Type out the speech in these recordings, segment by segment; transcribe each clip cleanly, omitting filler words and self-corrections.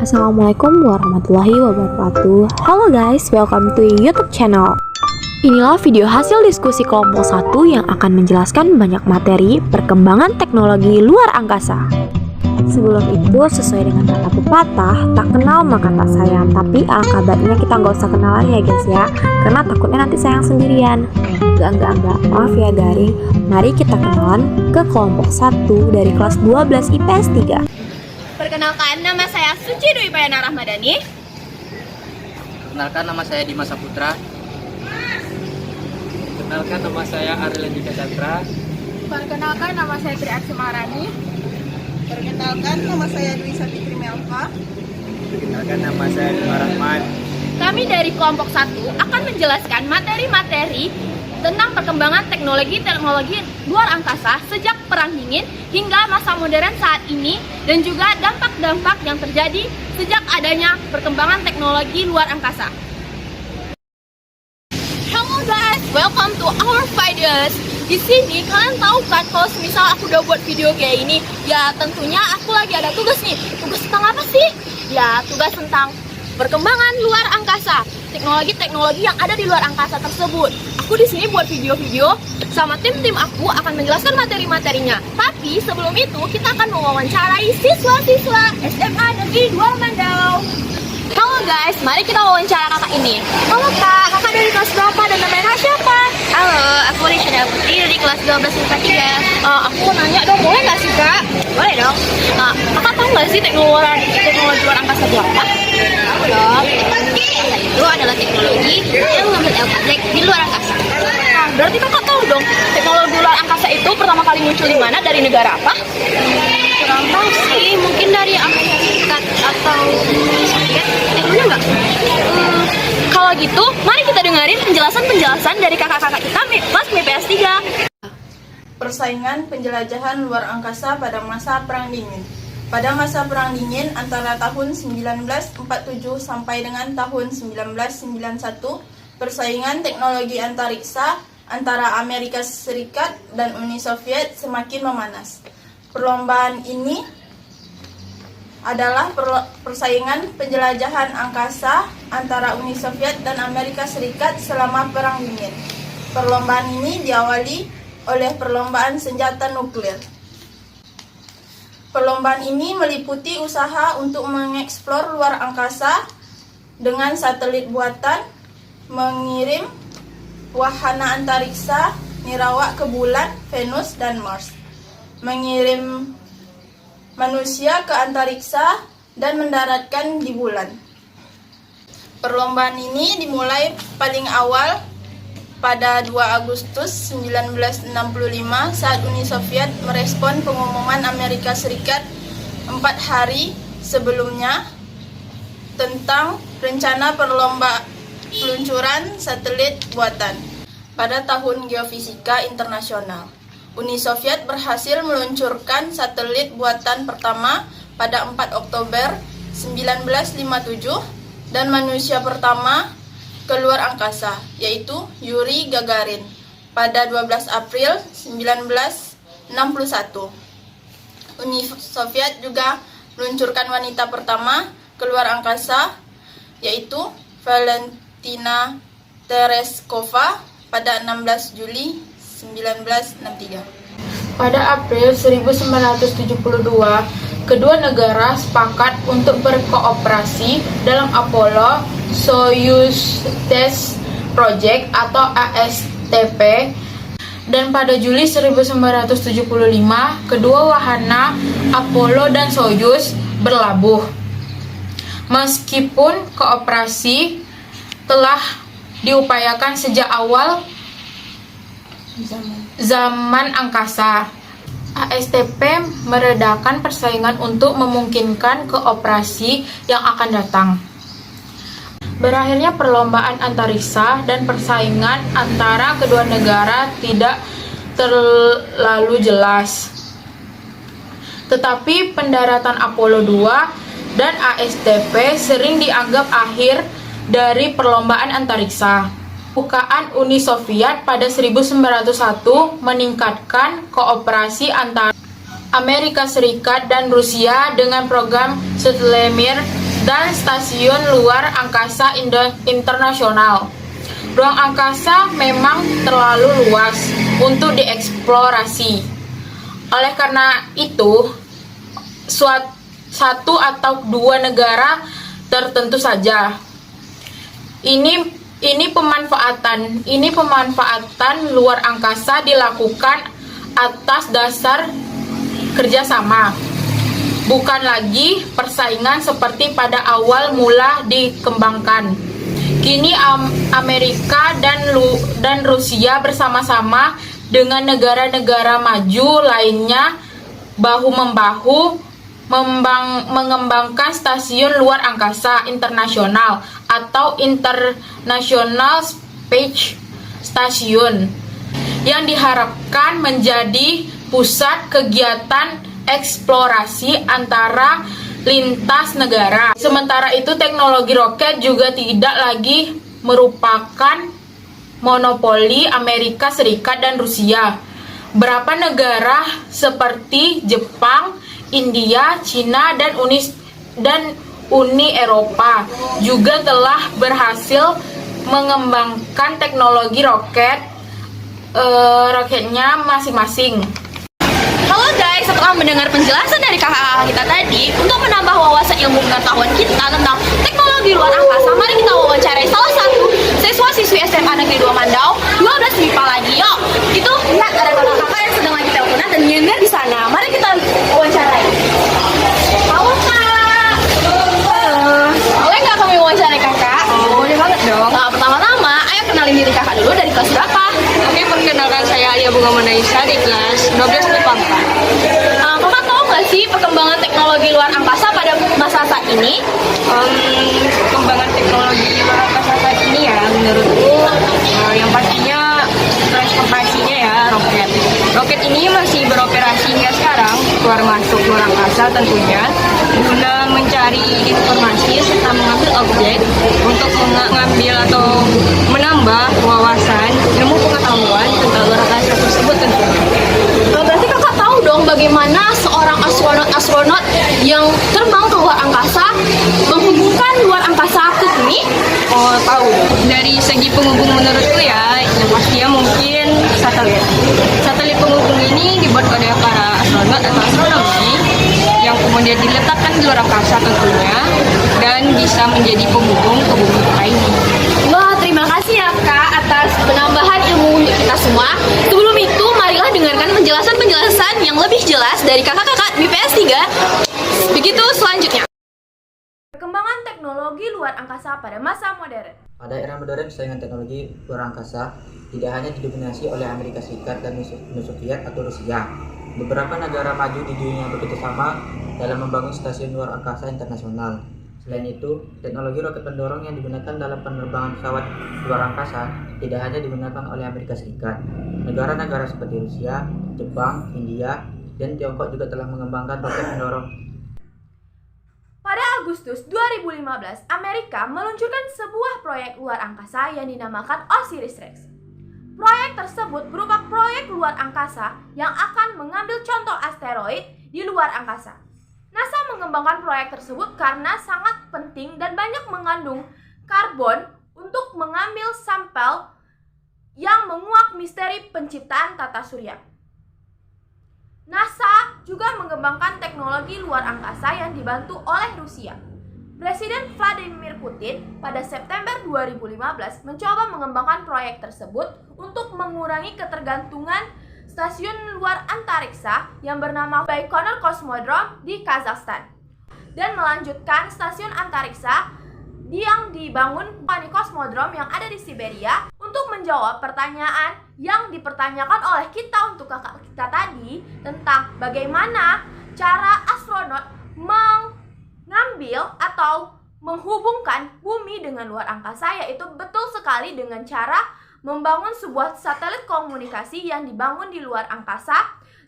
Assalamualaikum warahmatullahi wabarakatuh. Halo guys, welcome to YouTube channel. Inilah video hasil diskusi kelompok 1 yang akan menjelaskan banyak materi perkembangan teknologi luar angkasa. Sebelum itu, sesuai dengan kata pepatah, tak kenal maka tak sayang. Tapi alangkah baiknya kita nggak usah kenalan ya guys ya, karena takutnya nanti sayang sendirian. Enggak, maaf ya garing. Mari kita kenalan ke kelompok 1 dari kelas 12 IPS 3. Perkenalkan, nama saya Suci Dwi Payana Rahmadani. Perkenalkan, nama saya Dimas Saputra. Perkenalkan, nama saya Ariel Andika Chandra. Perkenalkan, nama saya Tri Aksi Maharani. Perkenalkan, nama saya Dwi Sapitri Melka. Perkenalkan, nama saya Dima Rahman. Kami dari kelompok 1 akan menjelaskan materi-materi tentang perkembangan teknologi luar angkasa sejak Perang Dingin hingga masa modern saat ini, dan juga dampak-dampak yang terjadi sejak adanya perkembangan teknologi luar angkasa. Hello guys, welcome to our videos. Di sini kalian tahu kan kalau misal aku udah buat video kayak ini, ya tentunya aku lagi ada tugas nih. Tugas tentang apa sih? Ya, tugas tentang perkembangan luar angkasa, teknologi-teknologi yang ada di luar angkasa tersebut. Aku di sini buat video-video sama tim-tim aku akan menjelaskan materi-materinya. Tapi sebelum itu kita akan mewawancarai siswa-siswa SMA Negeri 2 Mandau. Halo guys, mari kita wawancara kakak ini. Halo kak, kakak dari kelas berapa dan namanya kak siapa? Halo, aku Rishana Putri dari kelas 12 IPA 3. Aku nanya dong, boleh nggak sih kak? Boleh dong. Kakak tahu nggak sih teknologi luar angkasa itu apa? Tahu dong. Teknologi itu adalah teknologi yang mengambil objek di luar angkasa. Nah, berarti kakak tahu dong teknologi luar angkasa itu pertama kali muncul di mana, dari negara apa? Kurang tahu sih, mungkin dari Amerika Serikat atau Uni Soviet. Bener nggak? Kalau gitu, mari kita dengerin penjelasan dari kakak-kakak kita kelas MIPS 3. Persaingan penjelajahan luar angkasa pada masa Perang Dingin. Pada masa Perang Dingin antara tahun 1947 sampai dengan tahun 1991, persaingan teknologi antariksa antara Amerika Serikat dan Uni Soviet semakin memanas. Perlombaan ini adalah persaingan penjelajahan angkasa antara Uni Soviet dan Amerika Serikat selama Perang Dingin. Perlombaan ini diawali oleh perlombaan senjata nuklir. Perlombaan ini meliputi usaha untuk mengeksplor luar angkasa dengan satelit buatan, mengirim wahana antariksa nirawak ke bulan, Venus, dan Mars, mengirim manusia ke antariksa dan mendaratkan di bulan. Perlombaan ini dimulai paling awal pada 2 Agustus 1965 saat Uni Soviet merespon pengumuman Amerika Serikat 4 hari sebelumnya tentang rencana peluncuran satelit buatan. Pada tahun geofisika internasional, Uni Soviet berhasil meluncurkan satelit buatan pertama pada 4 Oktober 1957 dan manusia pertama keluar angkasa, yaitu Yuri Gagarin, pada 12 April 1961. Uni Soviet juga meluncurkan wanita pertama keluar angkasa, yaitu Valentina Tereshkova, pada 16 Juli 1963. Pada April 1972, kedua negara sepakat untuk berkooperasi dalam Apollo Soyuz Test Project atau ASTP, dan pada Juli 1975 kedua wahana Apollo dan Soyuz berlabuh. Meskipun kooperasi telah diupayakan sejak awal zaman angkasa, ASTP meredakan persaingan untuk memungkinkan kooperasi yang akan datang. Berakhirnya perlombaan antariksa dan persaingan antara kedua negara tidak terlalu jelas. Tetapi pendaratan Apollo 2 dan ASTP sering dianggap akhir dari perlombaan antariksa. Pembukaan Uni Soviet pada 1901 meningkatkan kooperasi antara Amerika Serikat dan Rusia dengan program Stelemir dan stasiun luar angkasa internasional. Ruang angkasa memang terlalu luas untuk dieksplorasi. Oleh karena itu, satu atau dua negara tertentu saja. Ini pemanfaatan luar angkasa dilakukan atas dasar kerjasama, bukan lagi persaingan seperti pada awal mula dikembangkan. Kini Amerika dan Rusia bersama-sama dengan negara-negara maju lainnya bahu-membahu mengembangkan stasiun luar angkasa internasional atau International Space Station yang diharapkan menjadi pusat kegiatan eksplorasi antara lintas negara. Sementara itu, teknologi roket juga tidak lagi merupakan monopoli Amerika Serikat dan Rusia. Beberapa negara seperti Jepang, India, Cina, dan Uni Eropa juga telah berhasil mengembangkan teknologi roketnya masing-masing. Halo guys, setelah mendengar penjelasan dari kakak kita tadi, untuk menambah wawasan ilmu pengetahuan kita tentang teknologi luar angkasa, mari kita wawancarai salah satu siswa-siswi SMA Negeri 2 Mandau 12 MIPA lagi. Yuk, itu lihat ada kakak-kakak yang sedang lagi teleponan dan nyender di sana. Mari kita wawancarai. Halo kak. Boleh nggak kami wawancarai kakak? Boleh banget dong. Nah, pertama-tama, ayo kenalin diri kakak dulu, dari kelas berapa? Oke, perkenalkan saya Alia Bunga Manaisa di kelas 12 MIPA 4. Kakak tahu nggak sih perkembangan teknologi luar angkasa pada masa saat ini? Perkembangan teknologi luar angkasa saat ini ya, menurutku yang pastinya transportasinya ya roket. Roket ini masih beroperasi hingga sekarang, keluar masuk luar angkasa tentunya, guna mencari informasi serta mengambil objek untuk mengambil atau menambah wawasan ilmu pengetahuan tentang luar angkasa tersebut tentunya. Berarti kakak tahu dong bagaimana seorang astronot yang terbang ke luar angkasa menghubungkan luar angkasa ke bumi? Oh, tahu. Dari segi penghubung menurutku ya, yang pastinya mungkin satelit. Satelit penghubung ini dibuat oleh para astronot atau astronomi yang kemudian diletakkan di luar angkasa tentunya dan bisa menjadi penghubung ke bumi lainnya. Wah, terima kasih ya kak atas penambahan ilmu kita semua. Sebelum itu, marilah dengarkan penjelasan yang lebih jelas dari kakak-kakak BPS 3. Begitu selanjutnya. Perkembangan teknologi luar angkasa pada masa modern. Pada era modern, saingan teknologi luar angkasa tidak hanya didominasi oleh Amerika Serikat dan Uni Soviet atau Rusia. Beberapa negara maju di dunia bekerja sama dalam membangun stasiun luar angkasa internasional. Selain itu, teknologi roket pendorong yang digunakan dalam penerbangan pesawat luar angkasa tidak hanya digunakan oleh Amerika Serikat. Negara-negara seperti Rusia, Jepang, India, dan Tiongkok juga telah mengembangkan roket pendorong. Pada Agustus 2015, Amerika meluncurkan sebuah proyek luar angkasa yang dinamakan OSIRIS-REx. Proyek tersebut berupa proyek luar angkasa yang akan mengambil contoh asteroid di luar angkasa. NASA mengembangkan proyek tersebut karena sangat penting dan banyak mengandung karbon untuk mengambil sampel yang menguak misteri penciptaan tata surya. NASA juga mengembangkan teknologi luar angkasa yang dibantu oleh Rusia. Presiden Vladimir Putin pada September 2015 mencoba mengembangkan proyek tersebut untuk mengurangi ketergantungan stasiun luar antariksa yang bernama Baikonur Cosmodrome di Kazakhstan dan melanjutkan stasiun antariksa yang dibangun di Cosmodrome yang ada di Siberia untuk menjawab pertanyaan yang dipertanyakan oleh kita untuk kakak kita tadi tentang bagaimana cara astronot mengambil atau menghubungkan bumi dengan luar angkasa, yaitu betul sekali dengan cara membangun sebuah satelit komunikasi yang dibangun di luar angkasa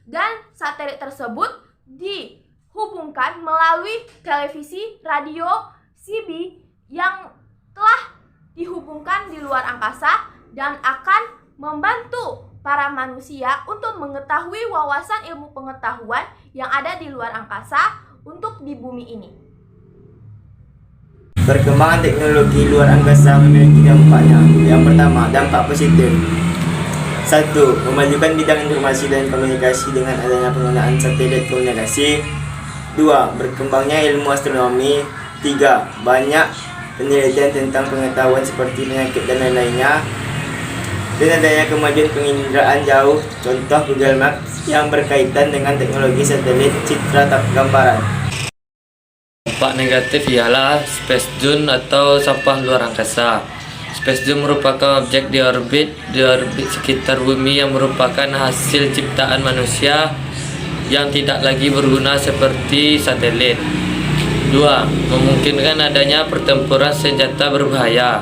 dan satelit tersebut dihubungkan melalui televisi, radio, CB yang telah dihubungkan di luar angkasa dan akan membantu para manusia untuk mengetahui wawasan ilmu pengetahuan yang ada di luar angkasa untuk di bumi ini. Perkembangan teknologi luar angkasa memiliki dampaknya. Yang pertama, dampak positif. 1. Memajukan bidang informasi dan komunikasi dengan adanya penggunaan satelit komunikasi. 2. Berkembangnya ilmu astronomi. 3. Banyak penelitian tentang pengetahuan seperti penyakit dan lain-lainnya. Dan adanya kemajuan penginderaan jauh, contoh Google Maps yang berkaitan dengan teknologi satelit citra gambaran. Dampak negatif ialah space dune atau sampah luar angkasa. Space dune merupakan objek di orbit sekitar bumi yang merupakan hasil ciptaan manusia yang tidak lagi berguna seperti satelit. 2. Memungkinkan adanya pertempuran senjata berbahaya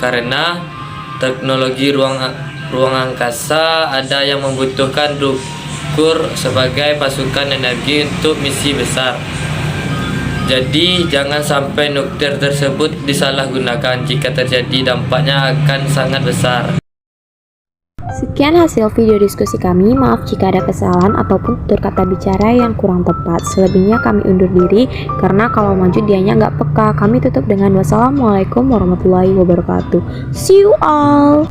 karena teknologi ruang angkasa ada yang membutuhkan dukur sebagai pasukan energi untuk misi besar. Jadi jangan sampai nuklir tersebut disalahgunakan. Jika terjadi, dampaknya akan sangat besar. Sekian hasil video diskusi kami. Maaf jika ada kesalahan ataupun tutur kata bicara yang kurang tepat. Selebihnya kami undur diri karena kalau maju dianya nggak peka. Kami tutup dengan wassalamualaikum warahmatullahi wabarakatuh. See you all.